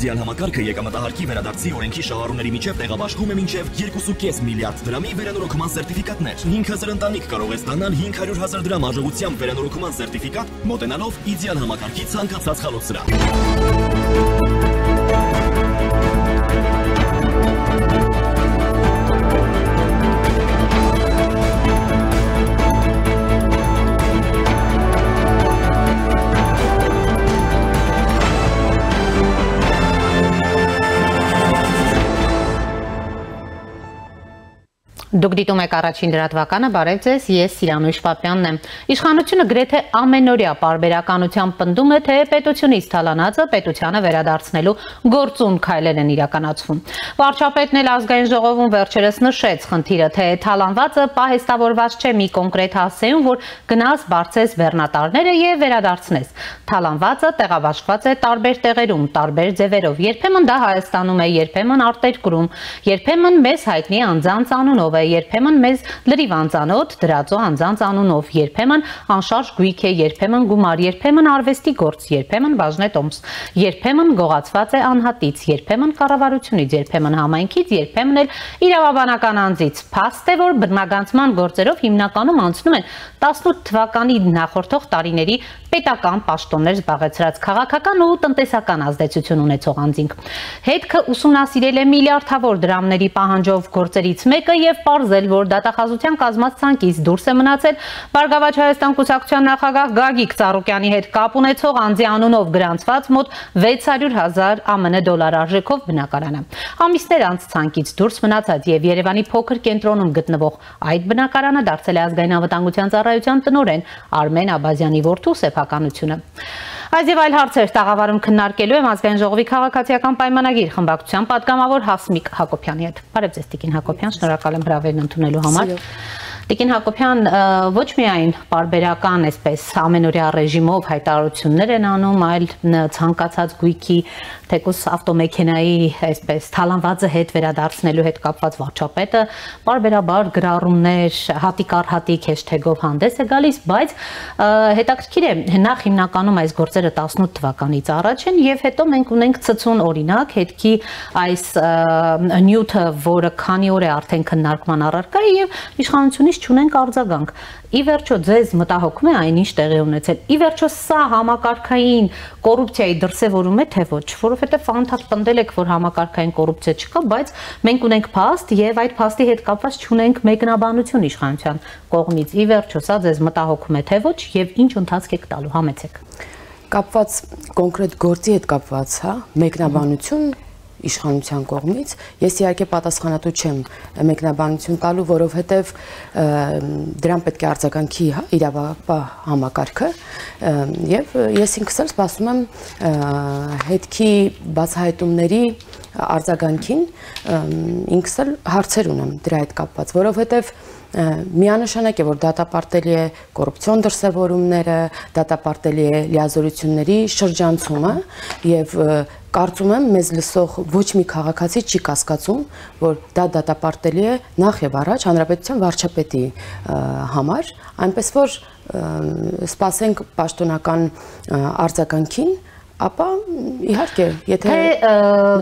իդեալ համակարգը եկամտահարկի վերադարձի օրենքի շահառուների միջև տեղաբաշխում է մինչև 2.5 միլիարդ դրամի վերանորոգման սերտիֆիկատներ։ 5000 ընտանիք կարող է ստանալ 500,000 դրամ արժողությամբ վերանորոգման սերտիֆիկատ, մոտենալով իդեալ համակարգի ցանկացած խալոցրահ։ Դուք դիտում եք առաջին լրատվականը, բարև ձեզ, ես Սիրանույշ Պապյանն եմ։ Իշխանությունը գրեթե ամենօրյա պարբերականությամբ պնդում է, թե պետությունից թալանածը պետությանը վերադարձնելու գործուն քայլեր են իրականացվում։ Վարչապետն էլ ազգային ժողովում վերջերս նշեց խնդիրը, թե թալանվածը պահեստավորված չէ մի կոնկրետ հասցեում, որ գնաս բարձես բեռնատարները եւ վերադարձնես։ Թալանվածը տեղաբաշխված է տարբեր տեղերում, տարբեր ձևերով։ Երբեմն դա Հայաստանում է, երբեմն արտերկրում, երբեմն մեզ հայտնի անձանց անունով է, երբեմն մեզ լրիվ անծանոթ դրածո անձանց անունով, երբեմն անշարժ գույք է, երբեմն գումար, երբեմն արվեստի գործ, երբեմն բաժնետոմս, երբեմն գողացված է անհատից, երբեմն կառավարությունից, երբեմն համայնքից, երբեմն էլ իրավաբանական անձից։ Փաստ է, որ բռնագանցման գործերով հիմնականում անցնում են 18 թվականի նախորդող տարիների պետական պաշտոններ զբաղեցրած քաղաքական ու տնտեսական ազդեցություն ունեցող անձինք։ Հետքը ուսումնասիրել է միլիարդավոր դրամների պահանջով գործերից մեկը եւ պարզել, որ դատախազության կազմած ցանկից դուրս է մնացել Բարգավաճ Հայաստան կուսակցության նախագահ Գագիկ Ծառուկյանի հետ կապ ունեցող անձի անունով գրանցված մոտ 600,000 ԱՄՆ դոլար արժեքով բնակարանը։ Ամիսներ անց ցանկից դուրս մնացած եւ Երևանի փոքր կենտրոնում գտնվող այդ բնակարանը դարձել է ազգային անվտանգության ծառայության տնօրեն Արմեն Աբազյանի որդու սեփականությունը։ Այս եւ այլ հարցեր տաղավարում քննարկելու եմ ազգային ժողովի քաղաքացիական պայմանագիր խմբակցության պատգամավոր Հասմիկ Հակոբյանի հետ։ Բարև ձեզ Տիկին Հակոբյան, շնորհակալ եմ հրավերն ընդունելու համար։ Տիկին Հակոբյան, ոչ միայն պարբերական այսպես ամենօրյա ռեժիմով հայտարարություններ են անում, այլ ցանկացած գույքի, թեկուզ ավտոմեքենայի այսպես թալանվածը հետ վերադարձնելու հետ կապված վարչապետը պարբերաբար գրառումներ հատիկ առ հատիկ հեշթեգով հանդես է գալիս, բայց հետաքրքիր է, նախ հիմնականում այս գործերը 18 թվականից առաջ են եւ հետո մենք ունենք ցցուն օրինակ, հետքի այս նյութը, որը քանի օր է արդեն քննարկման առարկա է եւ իշխանությունից չունենք արձագանք։ Ի վերջո ձեզ մտահոգում է այնինչ տեղի ունեցել։ Ի վերջո սա համակարգային կոռուպցիայի դրսևորում է, թե ոչ, որովհետև անդադ պնդել եք, որ համակարգային կոռուպցիա չկա, բայց մենք ունենք փաստ եւ այդ փաստի հետ կապված չունենք մեկնաբանություն իշխանության կողմից։ Ի վերջո սա ձեզ մտահոգում է, թե ոչ եւ ինչ ընթացք եք տալու, համեցեք։ Կապված կոնկրետ գործի հետ կապված, հա, մեկնաբանություն իշխանության կողմից, ես իհարկե պատասխանատու չեմ մեկնաբանություն տալու, որովհետև դրան պետք է արձագանքի իրավապահ համակարգը եւ ես ինքս էլ սպասում եմ հետքի բացահայտումների արձագանքին, ինքս էլ հարցեր ունեմ դրա հետ կապված, որովհետև միանշանակ է, որ դատապարտելի է կոռուպցիոն դրսևորումները, դատապարտելի է լիազորությունների շրջանցումը եւ կարծում եմ մեզ լսող ոչ մի քաղաքացի չի կասկածում, որ դա դատապարտելի է նախ եւ առաջ հանրապետության վարչապետի համար, այնպես որ սպասենք պաշտոնական արձագանքին, ապա իհարկե, եթե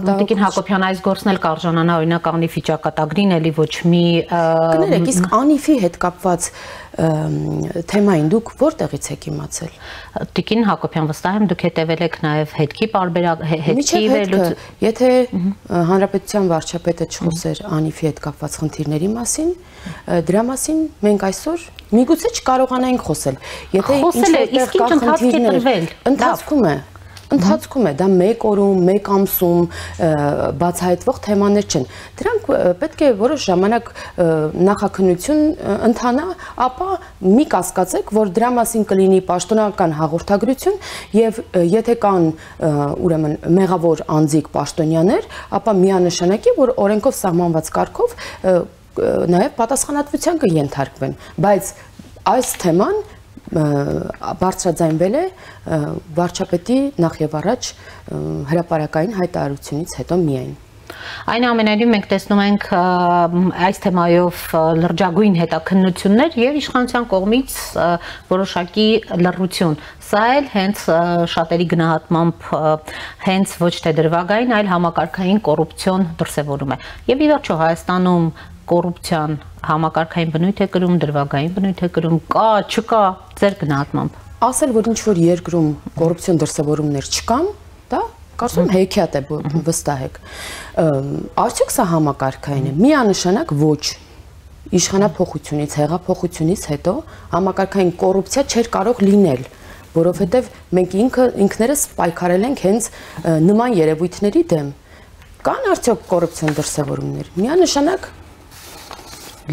Տիկին Հակոբյան այս գործն էլ կարժանանա օրինակ անիֆի ճակատագրին, էլի ոչ մի կներեք, իսկ անիֆի հետ կապված թեմային դուք որտեղից եք իմացել։ Տիկին Հակոբյան, վստահ եմ դուք հետևել եք նաև հետքի եթե հանրապետության վարչապետը չխոսեր անիֆի հետ կապված խնդիրների մասին, դրա մասին մենք այսօր միգուցե չկարողանայինք խոսել։ Եթե ինչ-որ կա խնդիրներ, ընթացքում է, դա մեկ օրում, մեկ ամսում բացահայտվող թեմաներ չեն։ Դրանք պետք է որոշ ժամանակ նախաքննություն ընթանա, ապա մի կասկածեք, որ դրա մասին կլինի պաշտոնական հաղորդագրություն եւ եթե կան ուրեմն մեղավոր անձիկ պաշտոնյաներ, ապա միանշանակ է, որ օրենքով սահմանված կարգով նաեւ պատասխանատվության կենթարկվեն, բայց այս թեման բարձրաձայնվել է վարչապետի նախ եւ առաջ հրապարակային հայտարարությունից հետո միայն։ Այնուամենայնիվ մենք տեսնում ենք այս թեմայով լրջագույն հետաքննություններ եւ իշխանության կողմից որոշակի լռություն։ Սա էլ հենց շատերի գնահատմամբ հենց ոչ թե դրվագային, այլ համակարգային կոռուպցիոն դրսևորում է։ Եվ ի վերջո Հայաստանում կոռուպցիան համակարգային բնույթ է կրում, դրվագային բնույթ է կրում, կա, չկա, ձեր գնահատմամբ։ Ասել, որ ինչ որ երկրում կոռուպցիոն դրսևորումներ չկան, դա կարծում հեքիաթ է, վստահ եք։ Արդյոք սա համակարգային է։ Միանշանակ ոչ։ Իշխանափոխությունից, հեղափոխությունից հետո համակարգային կոռուպցիա չէր կարող լինել, որովհետև մենք ինքներս պայքարել ենք հենց նման երևույթների դեմ։ Կան արդյոք կոռուպցիոն դրսևորումներ։ Միանշանակ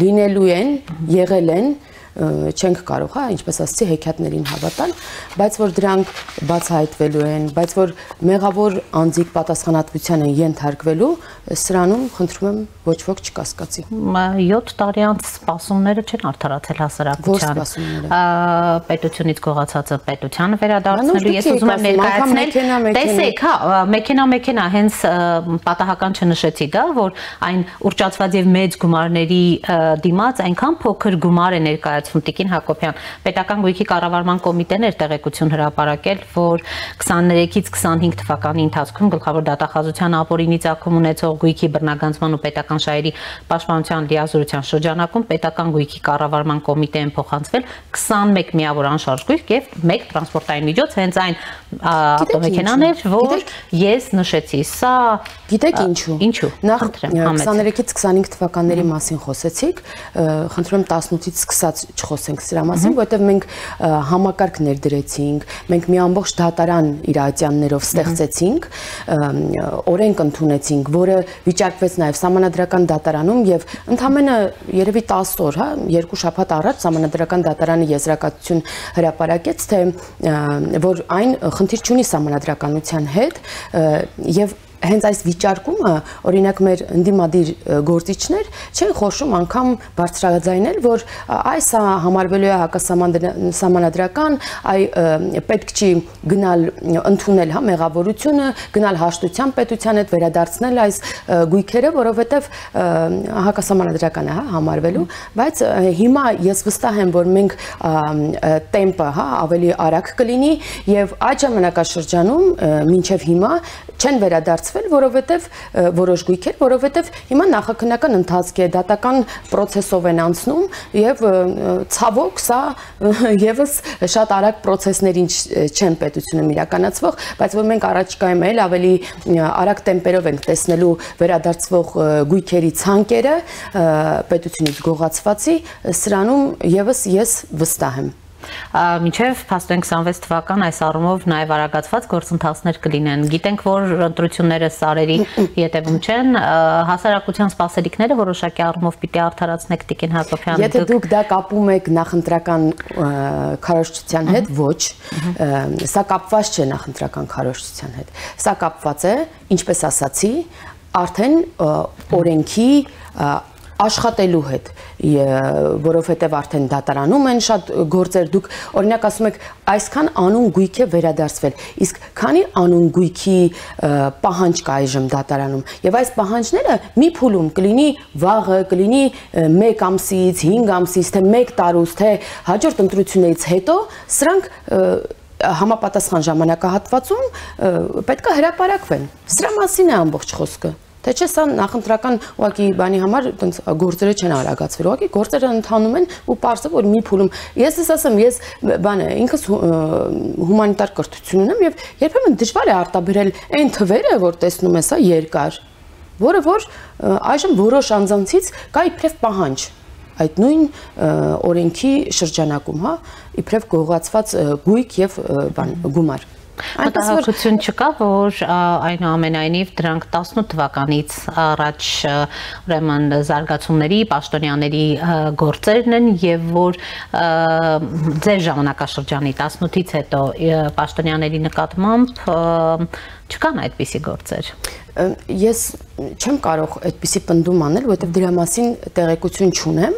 լինելու են, եղել են, չենք կարող, հա, ինչպես ասացի, հեքիաթներին հավատալ, բայց որ դրանք բացահայտվելու են, բայց որ մեղավոր անձիկ պատասխանատվության են ենթարկվելու, սրանում խնդրում եմ ոչ ոք չկասկածի։ 7 տարի անց սպասումները չեն արդարացել հասարակության։ Պետությունից գողացածը պետությանը վերադարձնելու, ես ուզում եմ ներկայացնել, տեսեք, հա, մեքենա, հենց պատահական չնշեցի դա, որ այն ուռճացված եւ մեծ գումարների դիմաց այնքան փոքր գումար է ներկայացվում Տիկին Հակոբյան, պետական գույքի կառավարման կոմիտեն էր տեղեկություն հրապարակել, որ 23-ից 25 թվականի ընթացքում գլխավոր դատախազության ապօրինի ծագում ունեցող գույքի բռնագանձման ու պետական շահերի պաշտպանության լիազորության շրջանակում պետական գույքի կառավարման կոմիտեին փոխանցվել 21 միավոր անշարժ գույք եւ 1 տրանսպորտային միջոց, հենց այն ավտոմեքենան էր, որ ես նշեցի։ Սա գիտեք ինչու։ Ինչու։ Նախ 23-ից 25 թվականների մասին խոսեցիք, խնդրում եմ 18-ից սկսած չխոսենք սրա մասին, որովհետև մենք համակարգ ներդրեցինք, մենք մի ամբողջ դատարան իր ատյաններով ստեղծեցինք, օրենք ընդունեցինք, որը վիճակվեց նաև Սահմանադրական դատարանում եւ ընդամենը երևի 10 օր, հա, 2 շաբաթ առաջ Սահմանադրական դատարանը եզրակացություն հրապարակեց, թե որ այն խնդիր չունի Սահմանադրականության հետ եւ հենց այս վիճարկումը, օրինակ մեր ընդդիմադիր գործիչներ չեն խոշում անգամ բարձրաձայնել, որ այս համարվելու է հակասահմանադրական, պետք չի գնալ ընդունել հա մեղավորությունը, գնալ հաշտության պետության հետ վերադարձնել այս գույքերը, որովհետև հակասահմանադրական է հա համարվելու, բայց հիմա ես վստահ եմ, որ մենք տեմպը հա ավելի արագ կլինի եւ այդ ժամանակաշրջանում մինչեւ հիմա չեն վերադարձվել, որովհետև որոշ գույքեր, որովհետև հիմա նախաքննական ընթացք է, դատական process-ով են անցնում եւ ցավոք սա եւս շատ արագ process-ներին չեն պետությունում իրականացվող, բայց որ մենք առաջիկայում էլ ավելի արագ տեմպերով ենք տեսնելու վերադարձվող գույքերի ցանկերը պետությունից գողացվածի, սրանում եւս ես վստահ եմ։ Մինչև փաստորեն 26 թվական այս առումով նաև արագացված գործընթացներ կլինեն։ Գիտենք, որ ընտրությունները սարերի ետևում չեն, հասարակության սպասելիքները որոշակի առումով պիտի արդարացնեք Տիկին Հակոբյան։ Եթե դուք դա կապում եք նախընտրական քարոզչության հետ, ոչ, սա կապված չէ նախընտրական քարոզչության հետ։ Սա կապված է, ինչպես ասացի, արդեն օրենքի աշխատելու հետ, որովհետև արդեն դատարանում են շատ գործեր, դուք օրինակ ասում եք այսքան անուն գույք է վերադարձվել, իսկ քանի անուն գույքի պահանջ կա այժմ դատարանում, եւ այս պահանջները մի փուլում կլինի վաղը, կլինի 1 ամսից, 5 ամսից, թե 1 տարուց, թե հաջորդ ընտրություններից հետո, սրանք համապատասխան ժամանակահատվածում պետք է հրապարակվեն։ Սրա մասին է ամբողջ խոսքը։ Թե չէ սա նախընտրական ուղղակի բանի համար այտենց գործերը չեն արագացվել, ուղղակի գործերը ընթանում են ու պարզը որ մի փուլում ես ասեմ, ես բանը ինքս հումանիտար կրթություն ունեմ եւ երբեմն դժվար է արտաբերել այն թվերը, որ տեսնում ես, հա, երկար, որը որ այժմ որոշ անձանցից կա իբրև պահանջ այդ նույն օրենքի շրջանակում, հա, իբրև գողացված գույք եւ բան գումար։ Մտահոգություն չկա, որ այնուամենայնիվ դրանք 18 թվականից առաջ ուրեմն զարգացումների, պաշտոնյաների գործերն են եւ որ ձեր ժամանակաշրջանի 18-ից հետո պաշտոնյաների նկատմամբ Չկան այդպիսի գործեր։ Ես չեմ կարող այդպիսի պնդում անել, որովհետև դրա մասին տեղեկություն չունեմ,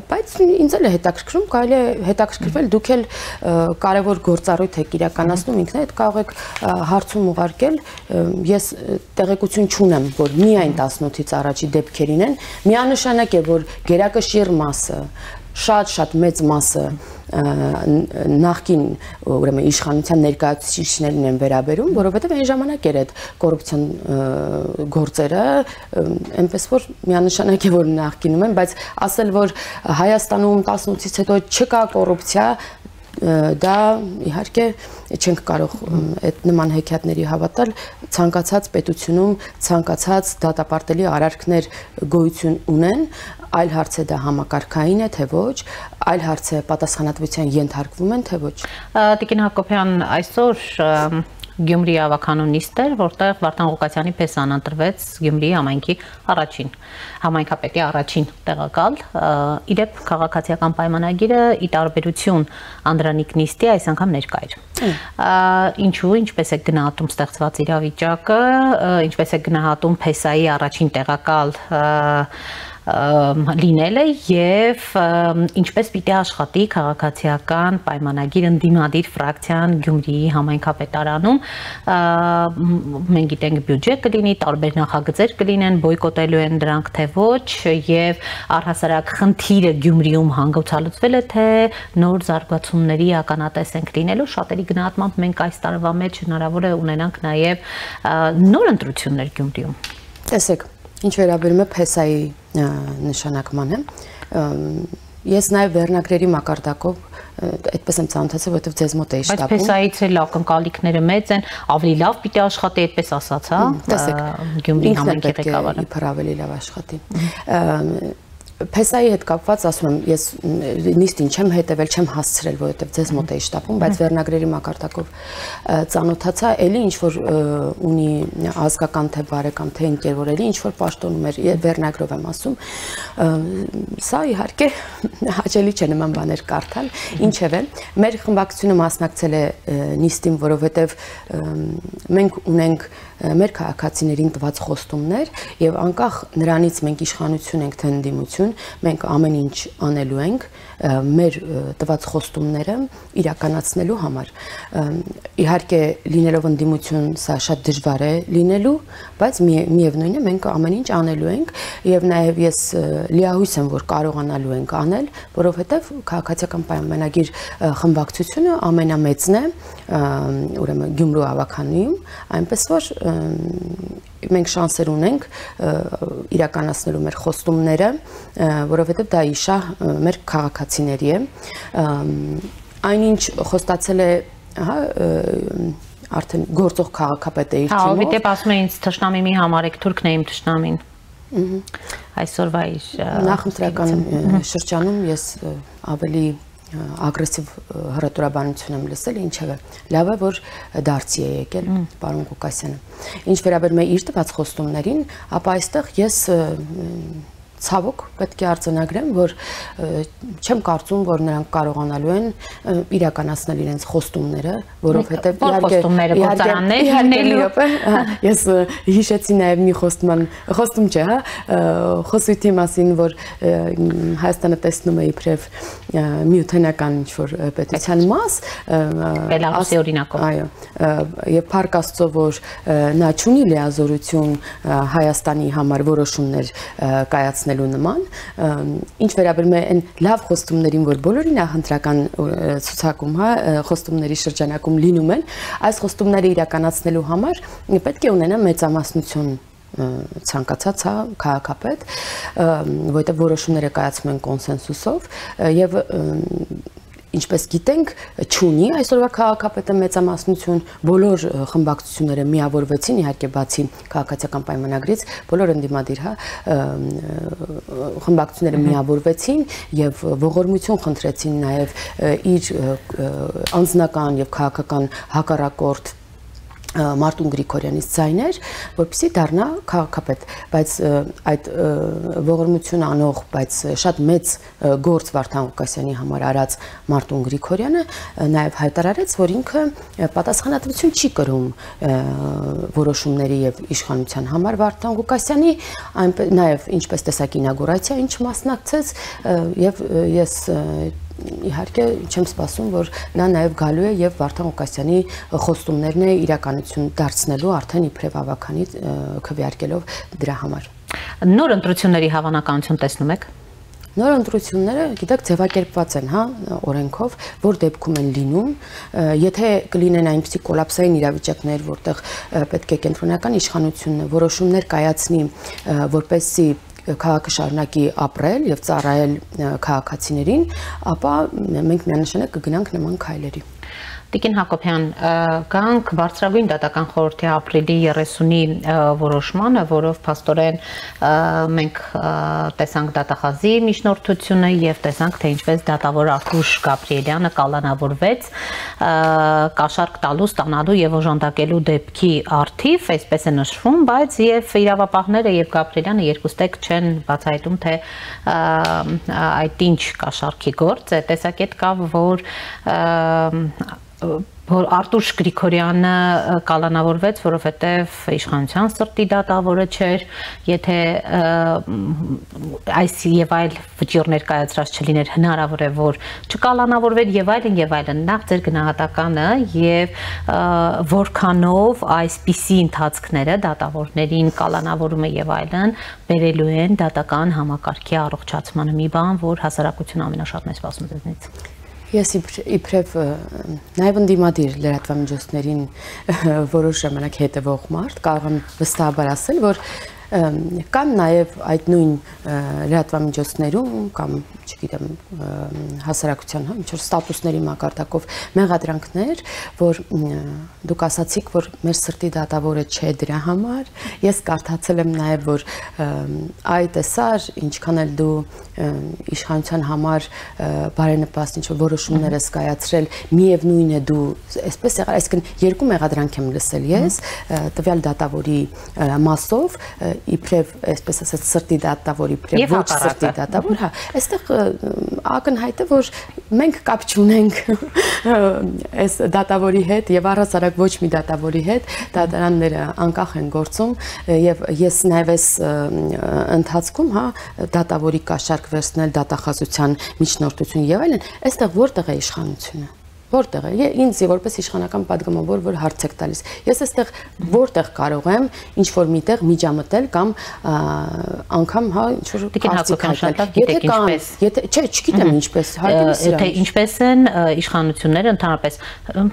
բայց ինձ էլ է հետաքրքրում, կարելի է հետաքրքրվել, դուք էլ կարևոր գործառույթ եք իրականացնում, ինքնդ կարող եք հարցում ուղարկել, ես տեղեկություն չունեմ, որ միայն 18-ից առաջի դեպքերին են, միանշանակ է, որ գերակշիռ մասը, շատ մեծ մասը նախկին ուրեմն իշխանության ներկայացուցիչներին են վերաբերում, որովհետև այն ժամանակ էր այդ կոռուպցիոն գործերը, այնպես որ միանշանակ է, որ նախկինում են, բայց ասել, որ Հայաստանում 18-ից հետո չկա կոռուպցիա, դա իհարկե չենք կարող այդ նման հեքիաթների հավատալ, ցանկացած պետությունում ցանկացած դատապարտելի արարքներ գոյություն ունեն, այլ հարց է դա համակարգային է, թե ոչ, այլ հարց է պատասխանատվության ենթարկվում են, թե ոչ։ Տիկին Հակոբյան, այսօր Գյումրի ավականու նիստ էր, որտեղ Վարդան Ղուկասյանի փեսան ընտրվեց Գյումրիի համայնքի համայնքապետի առաջին տեղակալ։ Իդեպ քաղաքացիական պայմանագիրը ի տարբերություն Անդրանիկ նիստի այս անգամ ներկա էր։ Ինչու, ինչպես է գնահատում ստեղծված իրավիճակը, ինչպես է գնահատում փեսայի առաջին տեղակալ լինելը եւ ինչպես պիտի աշխատի քաղաքացիական պայմանագիր ընդդիմադիր ֆրակցիան Գյումրիի համայնքապետարանում, մենք գիտենք բյուջե կլինի, տարբեր նախագծեր կլինեն, բոյկոտելու են դրանք թե ոչ եւ առհասարակ խնդիրը Գյումրիում հանգուցալուծվել է թե նոր զարգացումների ականատես ենք լինելու, շատերի գնահատմամբ մենք այս տարվա մեջ հնարավոր է ունենանք նաեւ նոր ընտրություններ Գյումրիում։ Տեսեք, ինչ վերաբերում է փեսայի նշանակմանը, ես նաև վերնագրերի մակարդակով այդպես եմ ծանոթացել, որովհետև ձեզ մոտ էի շտապում։ Բայց փեսայից էլ ակնկալիքները մեծ են, ավելի լավ պիտի աշխատի, այդպես ասաց, հա։ Գյումրի համայնքի ղեկավարը։ Իբր ավելի լավ աշխատի։ Փեսայի հետ կապված ասում եմ, ես նիստին չեմ հետևել, չեմ հասցրել, որովհետև ձեզ մոտ էի շտապում, բայց վերնագրերի մակարդակով ծանոթացա, էլի ինչ որ ունի ազգական թե բարեկամ թե ընկեր, որ էլի ինչ որ պաշտոնում էր, վերնագրով եմ ասում, սա իհարկե հաճելի չէ նման բաներ կարդալ, ինչևէ, մեր խմբակցությունը մասնակցել է նիստին, որովհետև մենք ունենք մեր քաղաքացիներին տված խոստումներ եւ անկախ նրանից մենք իշխանություն ենք թե ընդդիմություն, մենք ամեն ինչ անելու ենք մեր տված խոստումները իրականացնելու համար։ Իհարկե լինելով ընդդիմություն սա շատ դժվար է լինելու, բայց միևնույն է մենք ամեն ինչ անելու ենք եւ նաեւ ես լիահույս եմ, որ կարողանալու ենք անել, որովհետեւ քաղաքացիական պայմանագիր խմբակցությունը ամենամեծն է ուրեմն Գյումրու ավականույում, այնպես որ մենք շանսեր ունենք իրականացնելու մեր խոստումները, որովհետև դա իշահ մեր քաղաքացիների է։ Այնինչ խոստացել է, հա, արդեն գործող քաղաքապետը իր թիմով։ Հա, դեպ ասում է ինձ թշնամի մի համարեք, թուրքն է իմ թշնամին։ Այսօրվա իր նախընտրական շրջանում ես ավելի ագրեսիվ հռետորաբանություն եմ լսել, ինչևէ, լավ է, որ դարձի է եկել պարոն Ղուկասյանը։ Ինչ վերաբերում է իր տված խոստումներին, ապա այստեղ ես ցավոք պետք է արձանագրեմ, որ չեմ կարծում, որ նրանք կարողանալու են իրականացնել իրենց խոստումները, որովհետև ես հիշեցի նաև մի խոստում չէ, հա, խոսույթի մասին, որ Հայաստանը տեսնում է իբրև միութենական ինչ-որ պետության մաս, Բելարուսի օրինակով, այո, եւ փառք Աստծո, որ նա չունի լիազորություն Հայաստանի համար որոշումներ կայացնել նման, ինչ վերաբերում է այն լավ խոստումներին, որ բոլորի նախընտրական ցուցակում, հա, խոստումների շրջանակում լինում են, այս խոստումները իրականացնելու համար պետք է ունենա մեծամասնություն ցանկացած, հա, քաղաքապետ, որովհետև որոշումները կայացվում են կոնսենսուսով եւ ինչպես գիտենք, չունի այսօրվա քաղաքապետը մեծամասնություն, բոլոր խմբակցությունները միավորվեցին, իհարկե բացի քաղաքացիական պայմանագրից, բոլոր ընդդիմադիր, հա, խմբակցությունները միավորվեցին եւ ողորմություն խնդրեցին նաեւ իր անձնական եւ քաղաքական հակառակորդ Մարտուն Գրիգորյանից ձայներ, որպեսզի դառնա քաղաքապետ, բայց այդ ողորմություն անող, բայց շատ մեծ գործ Վարդան Ղուկասյանի համար արած Մարտուն Գրիգորյանը նաև հայտարարեց, որ ինքը պատասխանատվություն չի կրում որոշումների եւ իշխանության համար Վարդան Ղուկասյանի, նաև ինչպես տեսակ ինագուրացիա, ինչ մասնակցեց եւ ես իհարկե չեմ սպասում, որ նա նաև գալու է եւ Վարդան Ղուկասյանի խոստումներն է իրականություն դարձնելու արդեն իբրև ավականի քվեարկելով դրա համար։ Նոր ընտրությունների հավանականություն տեսնում եք։ Նոր ընտրությունները, գիտեք, ձևակերպված են, հա, օրենքով, որ դեպքում են լինում, եթե կլինեն այնպիսի կոլապսային իրավիճակներ, որտեղ պետք է կենտրոնական իշխանությունը որոշումներ կայացնի, որպեսզի քաղաքը շարունակի ապրել եւ ծառայել քաղաքացիներին, ապա մենք միանշանակ կգնանք նման քայլերի։ Տիկին Հակոբյան, գանք բարձրագույն դատական խորհրդի ապրիլի 30-ի որոշմանը, որով փաստորեն մենք տեսանք դատախազի միջնորդությունը եւ տեսանք, թե ինչպես դատավոր Արթուր Գաբրիելյանը կալանավորվեց կաշառք տալու, ստանալու եւ օժանդակելու դեպքի առթիվ, այսպես է նշվում, բայց եւ իրավապահները եւ Գաբրիելյանը երկուստեք չեն բացահայտում, թե այդ ինչ կաշառքի գործ է, տեսակետ կա, որ Արթուր Գրիգորյանը կալանավորվեց, որովհետև իշխանության սրտի դատավորը չէր, եթե այս եւ այլ վճիռներ կայացրած չլիներ, հնարավոր է, որ չկալանավորվեր եւ այլն, նախ ձեր գնահատականը եւ որքանով այսպիսի ընթացքները դատավորներին կալանավորումը եւ այլն բերելու են դատական համակարգի առողջացմանը, մի բան, որ հասարակությունը ամենաշատն է սպասում դրանից։ Ես իբրև նաև ընդդիմադիր լրատվամիջոցներին որոշ ժամանակ հետևող մարդ կարող եմ վստահաբար ասել, որ կան նաև այդ նույն լրատվամիջոցներում կամ, չգիտեմ, հասարակության ինչ-որ ստատուսների մակարդակով մեղադրանքներ, որ դուք ասացիք, որ մեր սրտի դատավորը չէ դրա համար, ես կարդացել եմ նաև, որ այ տեսար, ինչքան էլ դու իշխանության համար բարենպաստ ինչ-որ որոշումներ ես կայացրել, միևնույն է դու, այսպես եղավ, այսինքն երկու մեղադրանք եմ լսել ես, տվյալ դատավորի մասով, իբրև, այսպես ասած, սրտի դատավոր, իբրև ոչ սրտի դատավոր, հա, այստեղ ակնհայտ է, որ մենք կապ չունենք այս դատավորի հետ եւ առհասարակ ոչ մի դատավորի հետ, դատարանները անկախ են գործում եւ ես նաեւ այս ընթացքում, հա, դատավորի կաշառք վերցնել, դատախազության միջնորդություն եւ այլն, այստեղ որտեղ է իշխանությունը։ Որտեղ է, ինձ որպես իշխանական падգամավոր, որ հարց եք տալիս, ես այստեղ որտեղ կարող եմ ինչ-որ միտեղ միջամտել կամ անգամ, հա, ինչ-որ կարծիք հայտնել, եթե չգիտեմ ինչպես, թե ինչպես են իշխանությունները ընդհանրապես,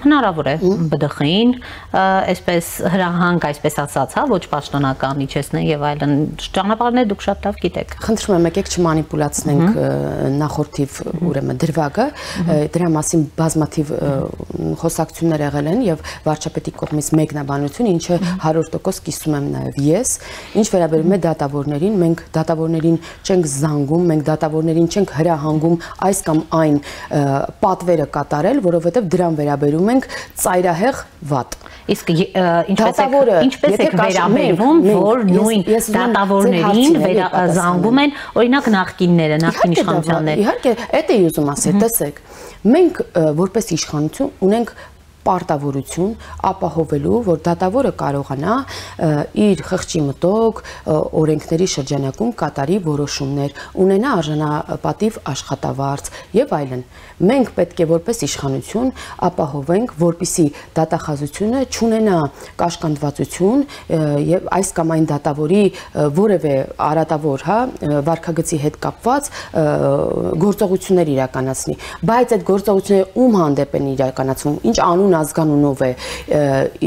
հնարավոր է ԲԴԽ-ին, այսպես հրահանգ, այսպես ասած, հա, ոչ պաշտոնական իջեցնեն եւ այլն, ճանապարհները դուք շատ լավ գիտեք։ Խնդրում եմ, եկեք չմանիպուլացնենք նախորդիվ, ուրեմն դրվագը, դրա մասին բազմաթիվ խոսակցություններ եղել են եւ վարչապետի կողմից մեկնաբանություն, ինչը 100% կիսում եմ նաեւ ես, ինչ վերաբերում է դատավորներին, մենք դատավորներին չենք զանգում, մենք դատավորներին չենք հրահանգում այս կամ այն պատվերը կատարել, որովհետեւ դրան վերաբերում ենք ծայրահեղ վատ։ Իսկ ինչպես եք վերաբերվում, որ նույն դատավորներին զանգում են, օրինակ նախկինները, նախկին իշխանությունները։ Իհարկե, այդ է ուզում ասել, տեսեք, մենք որպես իշխանություն ունենք պարտավորություն ապահովելու, որ դատավորը կարողանա իր խղճի մտոք օրենքների շրջանակում կատարի որոշումներ, ունենա արժանապատիվ աշխատավարձ եւ այլն։ Մենք պետք է որպես իշխանություն ապահովենք, որպեսզի դատախազությունը չունենա կաշկանդվածություն եւ այս կամ այն դատավորի որևէ արատավոր, հա, վարքագծի հետ կապված գործողություններ իրականացնի, բայց այդ գործողությունները ում հանդեպ են իրականացվում, ինչ անուն ազգանունով է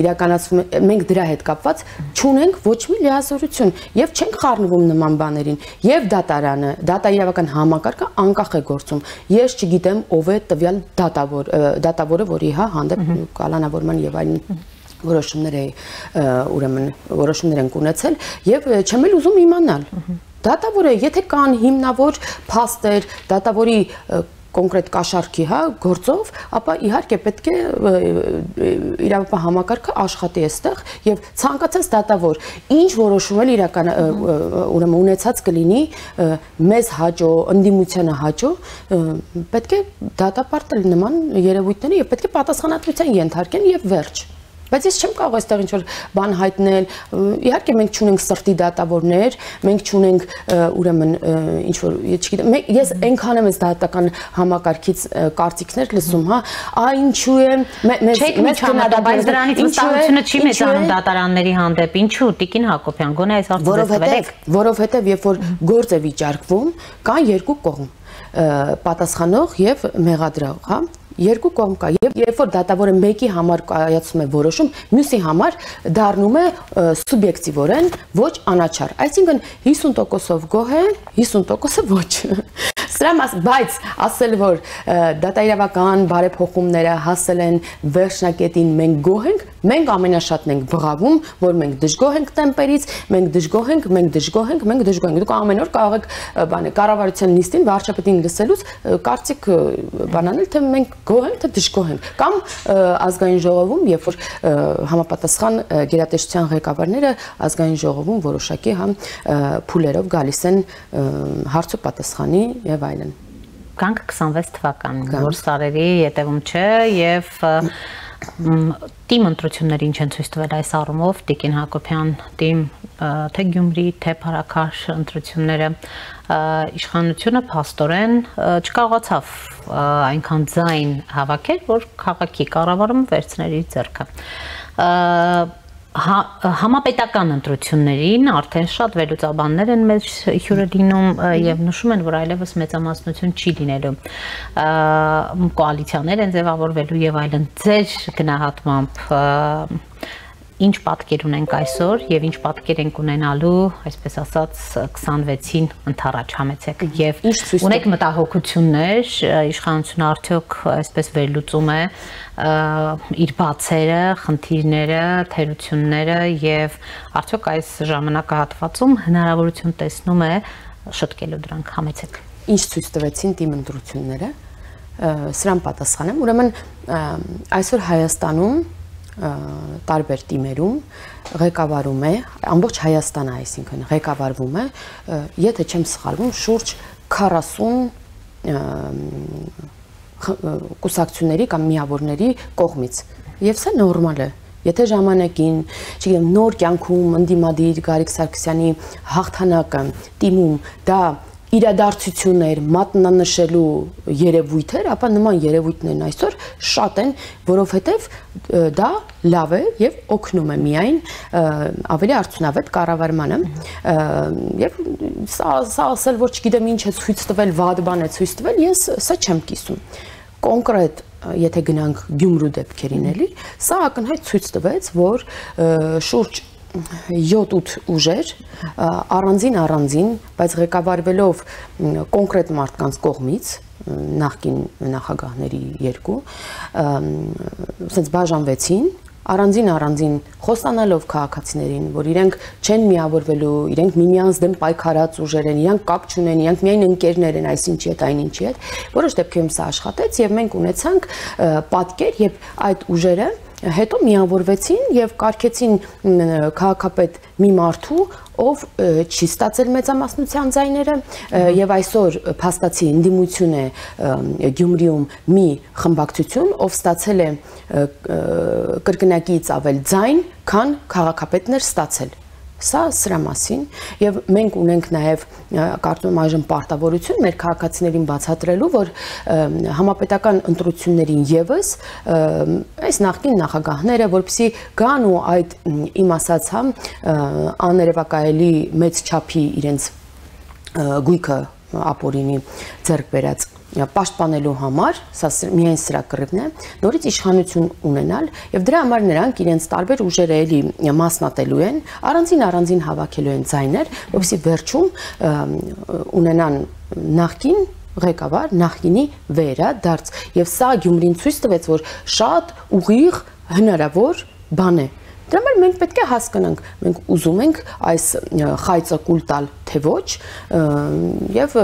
իրականացվում, մենք դրա հետ կապված չունենք ոչ մի լիազորություն եւ չենք խառնվում նման բաներին եւ դատարանը, դատաիրավական համակարգը անկախ է գործում։ Ես չգիտեմ ով է տվյալ դատավորը, որի հա հանդեպ կալանավորման եւ այլն որոշումներ են ունեցել եւ չեմ էլ ուզում իմանալ։ Դատավորը, եթե կան հիմնավոր փաստեր, դատավորի կոնկրետ կաշառքի, հա, գործով, ապա իհարկե պետք է իրավապահ համակարգը աշխատի այստեղ եւ ցանկացած դատավոր ինչ որոշում էլ իրական ուրեմն ունեցած կլինի մեզ հաջո, ընդդիմությանը հաջո, պետք է դատապարտել նման երևույթները եւ պետք է պատասխանատվության ենթարկեն եւ վերջ։ Բայց ես չեմ կարող այստեղ ինչ-որ բան հայտնել, իհարկե մենք չունենք սրտի դատավորներ, մենք չունենք ուրեմն ինչ-որ, չգիտեմ, ես այնքան եմ այս դատական համակարգից կարծիքներ լսում, հա, ինչու է մեզ քննադատել, դրանից վստահությունը չի մեծանում դատարանների հանդեպ, ինչու, Տիկին Հակոբյան, գոնե այս հարցը դստվեք։ Որովհետև երբ որ գործ է վիճարկվում, կան երկու կողմ, պատասխանող եւ մեղադրող, հա։ Երկու կողմ կա եւ երբ որ դատավորը մեկի համար կայացում է որոշում, մյուսի համար դառնում է սուբյեկտիվորեն ոչ անաչառ։ Այսինքն 50%-ով գոհ է, 50%-ը ոչ։ Բայց ասել որ դատաիրավական բարեփոխումները հասել են վերջնակետին, մենք գոհ ենք, մենք ամենաշատն ենք բղավում, որ մենք դժգոհ ենք տեմպերից, մենք դժգոհ ենք։ Դուք ամեն օր կարող եք կառավարության նիստին վարչապետին լսելուց կարծիք բանանել, թե մենք գոհ ենք, թե դժգոհ ենք։ Կամ ազգային ժողովում, երբ որ համապատասխան գերատեսչության ղեկավարները ազգային ժողովում որոշակի փուլերով գալիս են հարց ու պատասխանի եւ այլն։ Կանք 26 թվականին, որ սարերի ետևում չէ եւ Տիմ ընտրությունները ինչ են ցույց տվել այս առումով, Տիկին Հակոբյան, Տիմ թե Գյումրի, թե Փարաքար ընտրությունները, իշխանությունը փաստորեն չկարողացավ այնքան ձայն հավաքել, որ քաղաքի կառավարումը վերցներ իր ձեռքը։ Համապետական ընտրություններին արդեն շատ վերլուծաբաններ են մեզ հյուրը լինում եւ նշում են, որ այլևս մեծամասնություն չի լինելու, կոալիցիաներ են ձևավորվելու եւ այլն։ Ձեր գնահատմամբ ինչ պատկեր ունենք այսօր եւ ինչ պատկեր ենք ունենալու, այսպես ասած 26-ին ընթառաջ համեցեք եւ ունեք մտահոգություններ, իշխանությունը արդյոք այսպես վերլուծում է իր բացերը, խնդիրները, թերությունները եւ արդյոք այս ժամանակահատվածում հնարավորություն տեսնում է շտկելու դրանք, համեցեք։ Ինչ ցույց տվեցին տիմ ընտրությունները, սրան պատասխանեմ, ուրեմն այսօր Հայաստանում տարբեր տիմերում ղեկավարում է ամբողջ Հայաստանը, այսինքն ղեկավարվում է, եթե չեմ սխալվում, շուրջ 40 կուսակցությունների կամ միավորների կողմից։ Եվ սա նորմալ է։ Եթե ժամանակին, չգիտեմ, նոր կյանքում ընդդիմադիր Գարիկ Սարգսյանի հաղթանակը տիմում դա իրադարձություններ, մատնանշելու երևույթեր, ապա նման երևույթներն այսօր շատ են, որովհետև դա լավ է եւ օգնում է միայն ավելի արդյունավետ կառավարմանը եւ սա ասել որ չգիտեմ ինչ է ցույց տվել, վատ բան է ցույց տվել, ես սա չեմ կիսում։ Կոնկրետ եթե գնանք Գյումրու դեպքերին էլի, սա ակնհայտ ցույց տվեց, որ շուրջ 7-8 ուժեր առանձին, բայց ղեկավարվելով կոնկրետ մարդկանց կողմից, նախկին նախագահների երկու, ասենց բաժանվեցին, առանձին խոստանալով քաղաքացիներին, որ իրենք չեն միավորվելու, իրենք միմյանց դեմ պայքարած ուժեր են, իրանք կապ չունեն, իրանք միայն ընկերներ են այսինչի հետ, այնինչի հետ, որոշ դեպքերում սա աշխատեց եւ մենք ունեցանք պատկեր, երբ այդ ուժերը հետո միավորվեցին եւ կարգեցին քաղաքապետ մի մարդու, ով չի ստացել մեծամասնության ձայները եւ այսօր փաստացի ընդդիմություն է Գյումրիում մի խմբակցություն, ով ստացել է կրկնակից ավել ձայն, քան քաղաքապետներ ստացել։ Սա սրա մասին եւ մենք ունենք նաեւ կարծում եմ այժմ պարտավորություն մեր քաղաքացիներին բացատրելու, որ համապետական ընտրություններին եւս այս նախկին նախագահները, որպեսզի գան ու այդ իմ ասած աներևակայելի մեծ չափի իրենց գույքը ապօրինի ձեռք բերած պաշտպանելու համար, սա միայն սրա կռիվն է, նորից իշխանություն ունենալ եւ դրա համար նրանք իրենց տարբեր ուժերը էլի մասնատելու են, առանձին հավաքելու են ձայներ, որպեսզի վերջում ունենան նախկին ղեկավար, նախկինի վերադարձ եւ սա Գյումրին ցույց տվեց, որ շատ ուղիղ հնարավոր բան է։ Դրա համար մենք պետք է հասկանանք, մենք ուզում ենք այս խայծը կուլ տալ, թե ոչ, եւ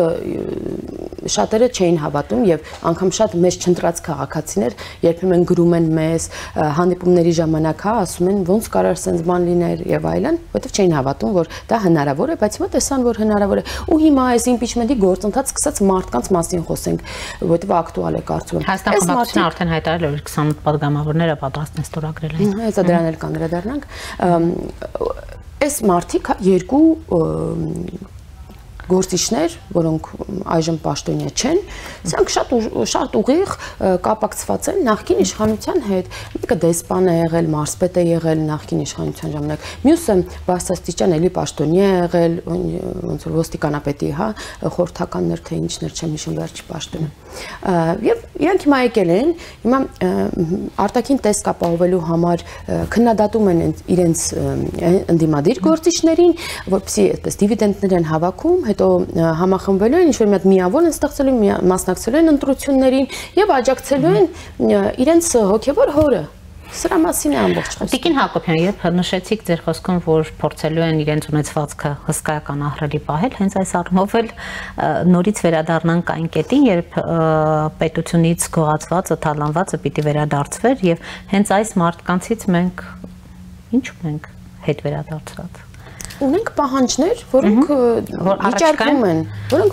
շատերը չէին հավատում եւ անգամ շատ մեծ չընտրած քաղաքացիներ երբեմն գրում են մեզ հանդիպումների ժամանակ, հա, ասում են ոնց կարար sense բան լիներ եւ այլն, որովհետեւ չէին հավատում, որ դա հնարավոր է, բայց հիմա տեսան, որ հնարավոր է։ Ու հիմա այս impeachment-ի գործընթաց սկսած մարդկանց մասին խոսենք, որովհետեւ ակտուալ է կարծում եմ։ Հայաստան խմբակցությունը արդեն հայտարարել է, որ 28 падգամավորները պատրաստ են ստորագրել այն։ Հեսա դրան էլ կանդրադառնանք։ Այս մարդիկ երկու գործիչներ, որոնք այժմ պաշտոնյա չեն, սրանք շատ ուղիղ կապակցված են նախկին իշխանության հետ։ Մեկը դեսպան է եղել, մարզպետ է եղել նախկին իշխանության ժամանակ։ Մյուսը բարձրաստիճան էլի պաշտոնյա է եղել, ոնց որ ոստիկանապետի, հա, խորհրդականներ թե ինչներ չեմ հիշում վերջի պաշտոնը։ Եվ իրանք հիմա եկել են, հիմա արտաքին տեսք ապահովելու համար քննադատում են իրենց ընդդիմադիր գործիչներին, որպեսզի այդպես դիվիդենդներ են հավաքում, հետո համախմբվելու են, ինչ-որ մի հատ միավոր են ստեղծելու, մասնակցելու են ընտրություններին եւ աջակցելու են իրենց հոգեվոր հորը։ Սրա մասին է ամբողջ խոսքը։ Տիկին Հակոբյան, երբ նշեցիք ձեր խոսքում, որ փորձելու են իրենց ունեցվածքը հսկայական ահռելի պահել, հենց այս առումով էլ նորից վերադառնանք այն կետին, երբ պետությունից գողացվածը, թալանվածը պիտի վերադարձվեր եւ հենց այս մարդկանցից մենք ինչու ենք հետ վերադարձած։ Ունենք պահանջներ, որոնք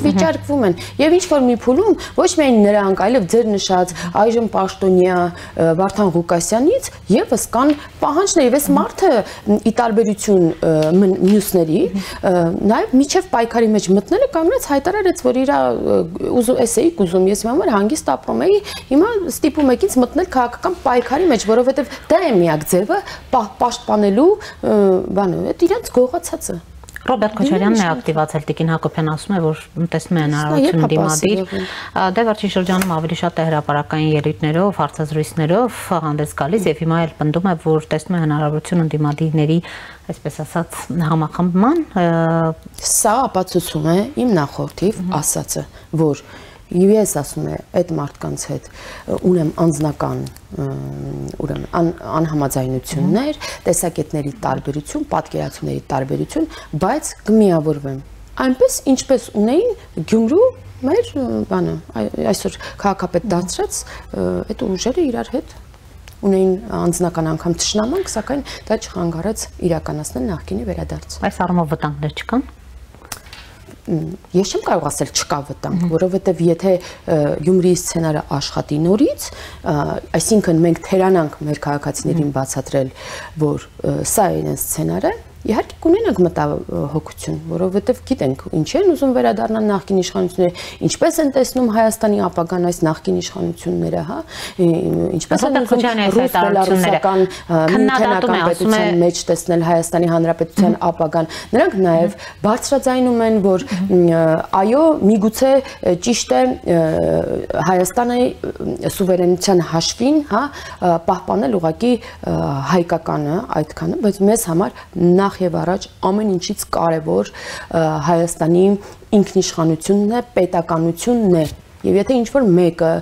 վիճարկվում են, եւ ինչ որ մի փուլում ոչ միայն նրանք, այլև ձեր նշած այժմ պաշտոնյա Վարդան Ղուկասյանից եւս կան պահանջներ, եւ այս մարդը ի տարբերություն մյուսների նաեւ միջև պայքարի մեջ մտնելը կանգնեց հայտարարեց, որ իր էսեի ուզում, ես հիմա հանգիստ ապրում էի, հիմա ստիպում եք ինձ մտնել քաղաքական պայքարի մեջ, որովհետեւ դա է միակ ձևը պաշտպանելու բանը, այդ իրենց գողացած Ռոբերտ Քոչարյանն է ակտիվացել, Տիկին Հակոբյան ասում է, որ տեսնում է հնարավորություն դիմադիր, դե վերջին շրջանում ավելի շատ է հրապարակային ելույթներով, հարցազրույցներով հանդես գալիս եւ հիմա էլ պնդում է, որ տեսնում է հնարավորություն դիմադիրների, այսպես ասած, համախմբման։ Սա ապացուցում է իմ նախորդի ասածը, որ ես ասում եմ, այդ մարդկանց հետ ունեմ անձնական անհամաձայնություններ, տեսակետների տարբերություն, պատկերացումների տարբերություն, բայց կմիավորվեմ։ Այնպես, ինչպես ունեին Գյումրու մեր բանը, այսօր քաղաքապետ դարձրած այդ ուժերը իրար հետ ունեին անձնական անգամ թշնամանք, սակայն դա չխանգարեց իրականացնել նախկինի վերադարձ։ Այս առումով վտանգներ չկան։ Ես չեմ կարող ասել չկա վտանգ, որովհետև եթե Գյումրիի սցենարը աշխատի նորից, այսինքն մենք թերանանք մեր քաղաքացիներին բացատրել, որ սա է իրենց սցենարը, իհարկե կունենանք մտահոգություն, որովհետև գիտենք ինչ են ուզում վերադառնալ նախկին իշխանությունները, ինչպես են տեսնում Հայաստանի ապագան այս նախկին իշխանությունները, հա, ինչպես են ուզում ռուս-բելարուսական միութենական պետության մեջ տեսնել Հայաստանի Հանրապետության ապագան։ Նրանք նաև բարձրաձայնում են, որ այո, միգուցե ճիշտ է Հայաստանի սուվերենության հաշվին, հա, պահպանել ուղղակի հայկականը այդքանը, բայց մեզ համար նախ եւ առաջ ամեն ինչից կարևոր Հայաստանի ինքնիշխանությունն է, պետականությունն է։ Եվ եթե ինչ-որ մեկը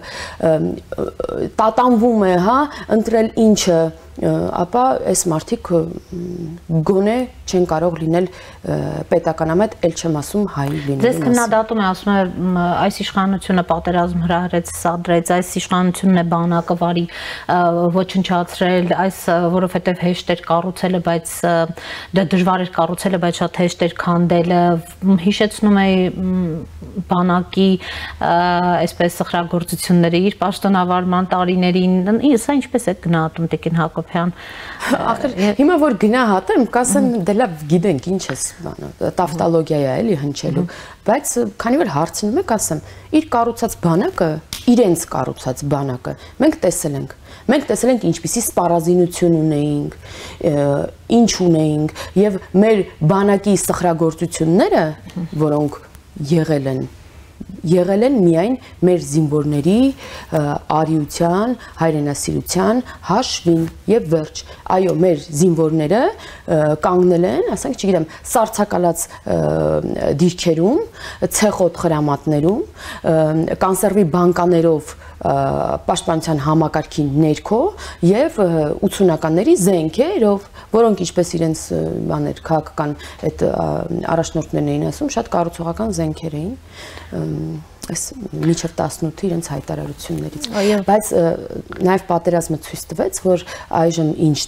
տատանվում է, հա, ընտրել ինչը, ապա այս մարդիկ գոնե չեն կարող լինել պետականամետ, էլ չեմ ասում հայ լինել։ Ձեզ քննադատում է, ասում է, այս իշխանությունը պատերազմ հրահրեց, սադրեց, այս իշխանությունն է բանակը վարի ոչնչացրել, այս որովհետև հեշտ էր կառուցելը, բայց դա դժվար էր կառուցելը, բայց շատ հեշտ էր քանդելը, հիշեցնում է բանակի այսպես սխրագործությունները իր պաշտոնավարման տարիներին, սա ինչպես է գնահատում Տիկին Հակոբյան։ Ախր հիմա որ գնահատեմ, կասեմ դե լավ գիտենք ինչ է բանը, տավտոլոգիա է էլի հնչելու, բայց քանի որ հարցնում եք, ասեմ, իր կառուցած բանակը, իրենց կառուցած բանակը մենք տեսել ենք։ Մենք տեսել ենք ինչպիսի սպառազինություն ունեինք, ինչ ունեինք եւ մեր բանակի սխրագործությունները, որոնք եղել են միայն մեր զինվորների արիության, հայրենասիրության հաշվին եւ վերջ։ Այո, մեր զինվորները կանգնել են, ասենք, չգիտեմ, սառցակալած դիրքերում, ցեխոտ խրամատներում, կոնսերվի բանկաներով պաշտպանության համակարգի ներքո եւ 80-ականների զենքերով, որոնք ինչպես իրենց բաներ քաղաքական այդ առաջնորդներն էին ասում, շատ կառուցողական զենքեր էին։ այս մինչև 18-ը իրենց հայտարարություններից։ Բայց նաև պատերազմը ցույց տվեց, որ այժմ ինչ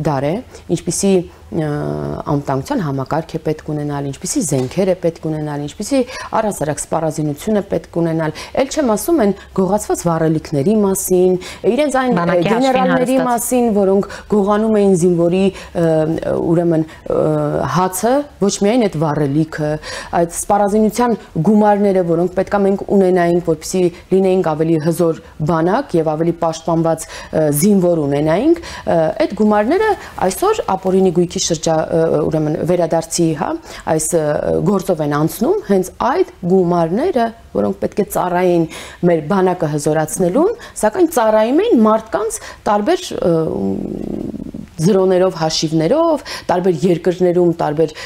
դար է, ինչպիսի անվտանգության համակարգ է պետք ունենալ, ինչպիսի զենքեր է պետք ունենալ, ինչպիսի առհասարակ սպառազինություն է պետք ունենալ, ել չեմ ասում են գողացված վառելիքների մասին, իրենց այն գեներալների մասին, որոնք գողանում էին զինվորի ուրեմն հացը, ոչ միայն այդ վառելիքը, այդ սպառազինության գումարները, որոնք պետքա մենք ունենայինք, որպեսզի լինեինք ավելի հզոր բանակ եւ ավելի պաշտպանված զինվոր ունենայինք, այդ գումարները այսօր ապօրինի գույքի ուրեմն վերադարձի, հա, այս գործով են անցնում, հենց այդ գումարները, որոնք պետք է ծառայեին մեր բանակը հզորացնելուն, սակայն ծառայում էին մարդկանց տարբեր զրոներով, հաշիվներով, տարբեր երկրներում, տարբեր,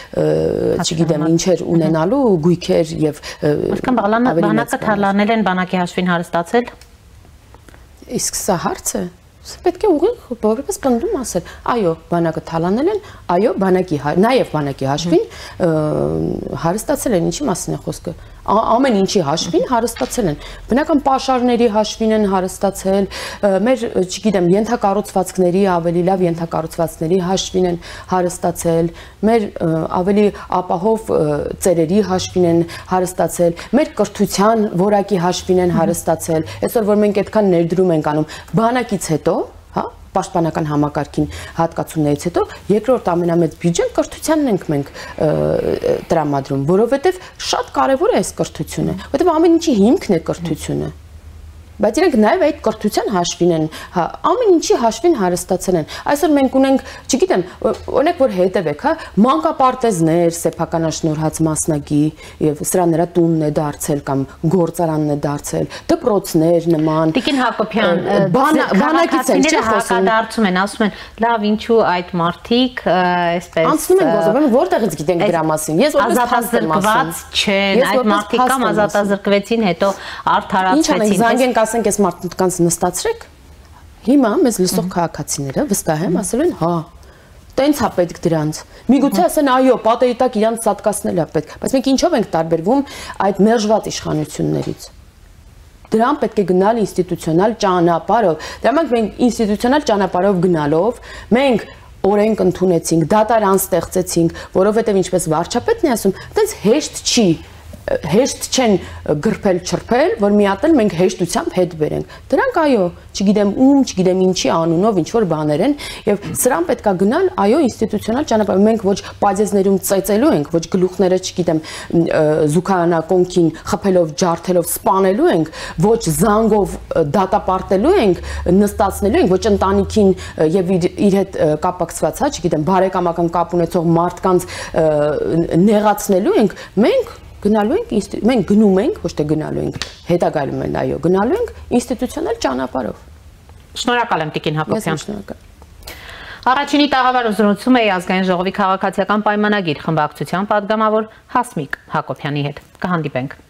չգիտեմ, ինչեր ունենալու գույքեր եւ բանակը թալանել են, բանակի հաշվին հարստացել։ Իսկ սա հարց է։ Պետք է ուղիղ որպես պնդում ասել, այո, բանակը թալանել են, այո, նաև բանակի հաշվին հարստացել են, ինչի մասին է խոսքը, ամեն ինչի հաշվին հարստացել են, բնական պաշարների հաշվին են հարստացել, մեր, չգիտեմ, ենթակառուցվածքների, ավելի լավ ենթակառուցվածքների հաշվին են հարստացել, մեր ավելի ապահով ծերերի հաշվին են հարստացել, մեր կրթության որակի հաշվին են հարստացել, այսօր որ մենք այդքան ներդրում ենք անում, բանակից հետո, հա, պաշտպանական համակարգին հատկացումներից հետո երկրորդ ամենամեծ բյուջեն կրթությանն ենք մենք տրամադրում, որովհետև շատ կարևոր է այս կրթությունը, որովհետև ամեն ինչի հիմքն է կրթությունը։ Բայց իրենք նաև այդ կրթության հաշվին են, ամեն ինչի հաշվին հարստացել են։ Այսօր մենք ունենք, չգիտեմ, օրինակ որ հետևեք, հա, մանկապարտեզներ, սեփականաշնորհած մասնագի եւ սրա նրա տունն է դարձել կամ գործարանն է դարձել, դպրոցներ նման։ Տիկին Հակոբյան, բանակից են չէ խոսում։ Հակադարձում են, ասում են, լավ, ինչու այդ մարդիկ այսպես անցնում են գործում, որտեղից գիտենք դրա մասին։ Ես ազատազրկված չեն, այդ մարդիկ կամ ազատազրկվեցին, հետո արդարացվեցին։ Ասենք այս մարդկանց նստացրեք, հիմա մեզ լսող քաղաքացիները վստահ եմ ասել են, հա, տենց է պետք դրանց, միգուցե ասեն, այո, պատերի տակ իրանց սատկացնել է պետք, բայց մենք ինչով ենք տարբերվում այդ մերժված իշխանություններից, դրան պետք է գնալ ինստիտուցիոնալ ճանապարհով, դրանք մենք ինստիտուցիոնալ ճանապարհով գնալով, մենք օրենք ընդունեցինք, դատարան ստեղծեցինք, որովհետև ինչպես վարչապետն է ասում, տենց հեշտ չի, հեշտ չեն գրփել չրփել, որ միատել մենք հեշտությամբ հետ բերենք։ Դրանք այո, չգիտեմ ում, չգիտեմ ինչի անունով ինչ որ բաներ են եւ սրան պետքա գնալ, այո, ինստիտուցիոնալ ճանապարհ։ Մենք ոչ պադեզներում ծեծելու ենք, ոչ գլուխները, չգիտեմ, զուգահանակոնքին խփելով, ջարդելով սպանելու ենք, ոչ զանգով դատապարտելու ենք, նստացնելու ենք, ոչ ընտանիքին եւ իր հետ կապակցված, հա, չգիտեմ, բարեկամական կապ ունեցող մարդկանց նեղացնելու ենք, մենք գնալու ենք, մենք գնում ենք, ոչ թե գնալու ենք, հետագայում են, այո, գնալու ենք ինստիտուցիոնալ ճանապարհով։ Շնորհակալ եմ Տիկին Հակոբյան։ Շնորհակալ։ Առաջինի տաղավարը զրուցում էի Ազգային ժողովի քաղաքացիական պայմանագիր խմբակցության պատգամավոր Հասմիկ Հակոբյանի հետ։ Կհանդիպենք։